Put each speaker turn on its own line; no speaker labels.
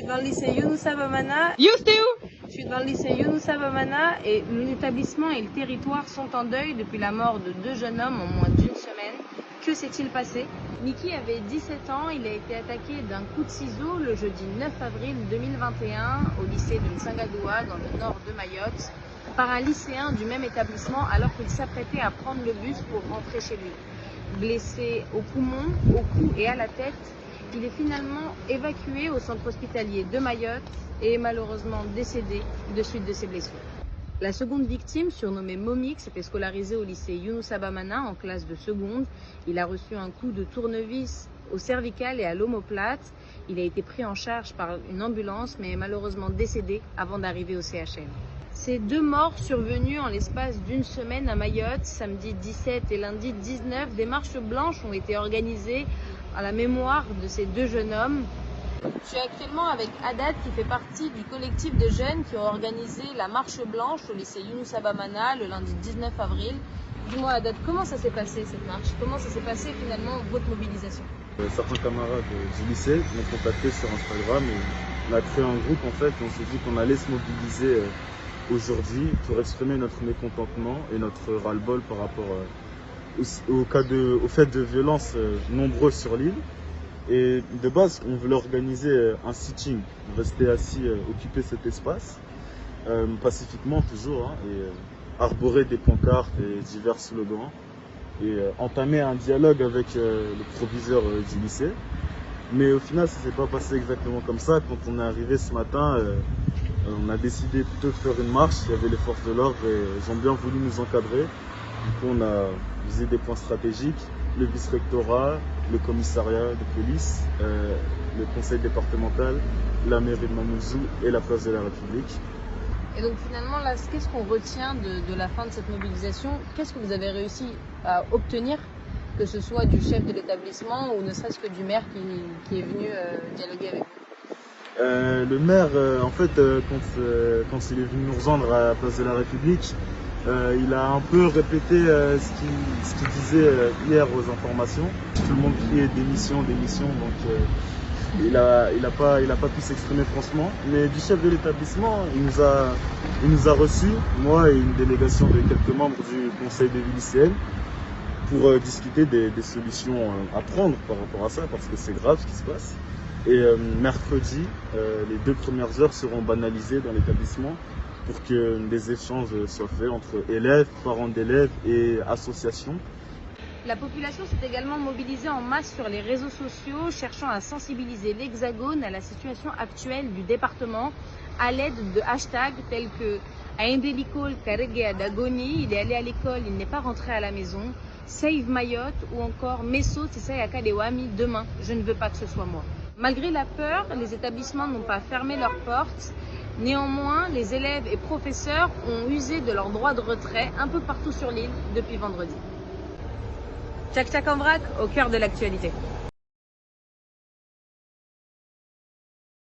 suis dans le lycée Younoussa Bamana.
Youssou, t'es où?
Je suis dans le lycée Younoussa Bamana et l'établissement et le territoire sont en deuil depuis la mort de 2 jeunes hommes en moins d'une semaine. Que s'est-il passé? Niki avait 17 ans, il a été attaqué d'un coup de ciseau le jeudi 9 avril 2021 au lycée de Nsagadoua dans le nord de Mayotte par un lycéen du même établissement alors qu'il s'apprêtait à prendre le bus pour rentrer chez lui. Blessé au poumon, au cou et à la tête, il est finalement évacué au centre hospitalier de Mayotte et est malheureusement décédé de suite de ses blessures. La seconde victime, surnommée Momix, était scolarisé au lycée Younoussa Bamana en classe de seconde. Il a reçu un coup de tournevis au cervical et à l'omoplate. Il a été pris en charge par une ambulance mais est malheureusement décédé avant d'arriver au CHM. Ces 2 morts survenus en l'espace d'une semaine à Mayotte, samedi 17 et lundi 19, des marches blanches ont été organisées à la mémoire de ces 2 jeunes hommes. Je suis actuellement avec Haddad qui fait partie du collectif de jeunes qui ont organisé la marche blanche au lycée Younoussa Bamana le lundi 19 avril. Dis-moi Haddad, comment ça s'est passé cette marche? Comment ça s'est passé finalement votre mobilisation?
Certains camarades du lycée m'ont contacté sur Instagram et on a créé un groupe en fait. On s'est dit qu'on allait se mobiliser aujourd'hui pour exprimer notre mécontentement et notre ras-le-bol par rapport au fait de violences nombreuses sur l'île. Et de base, on voulait organiser un sitting, rester assis, occuper cet espace, pacifiquement toujours, hein, et arborer des pancartes et divers slogans, et entamer un dialogue avec le proviseur du lycée. Mais au final, ça s'est pas passé exactement comme ça. Quand on est arrivé ce matin, on a décidé plutôt de faire une marche. Il y avait les forces de l'ordre et ils ont bien voulu nous encadrer. Du coup, on a visé des points stratégiques, le vice-rectorat, le commissariat de police, le conseil départemental, la mairie de Mamoudzou et la place de la République.
Et donc finalement, là, qu'est-ce qu'on retient de la fin de cette mobilisation? Qu'est-ce que vous avez réussi à obtenir, que ce soit du chef de l'établissement ou ne serait-ce que du maire qui est venu dialoguer avec vous?
Le maire, en fait, quand il est venu nous rejoindre à la place de la République, il a un peu répété ce qu'il disait hier aux informations. Tout le monde criait démission, donc il a pas pu s'exprimer franchement. Mais du chef de l'établissement, il nous a reçus, moi et une délégation de quelques membres du conseil de vie lycéenne, pour discuter des solutions à prendre par rapport à ça, parce que c'est grave ce qui se passe. Et mercredi, les 2 premières heures seront banalisées dans l'établissement pour que des échanges soient faits entre élèves, parents d'élèves et associations.
La population s'est également mobilisée en masse sur les réseaux sociaux, cherchant à sensibiliser l'Hexagone à la situation actuelle du département à l'aide de hashtags tels que Aendelikol Karegea Dagoni, il est allé à l'école, il n'est pas rentré à la maison, Save Mayotte ou encore Meso Tsayaka Dewami, demain, je ne veux pas que ce soit moi. Malgré la peur, les établissements n'ont pas fermé leurs portes. Néanmoins, les élèves et professeurs ont usé de leur droit de retrait un peu partout sur l'île depuis vendredi. Tchak Tchak en vrac, au cœur de l'actualité.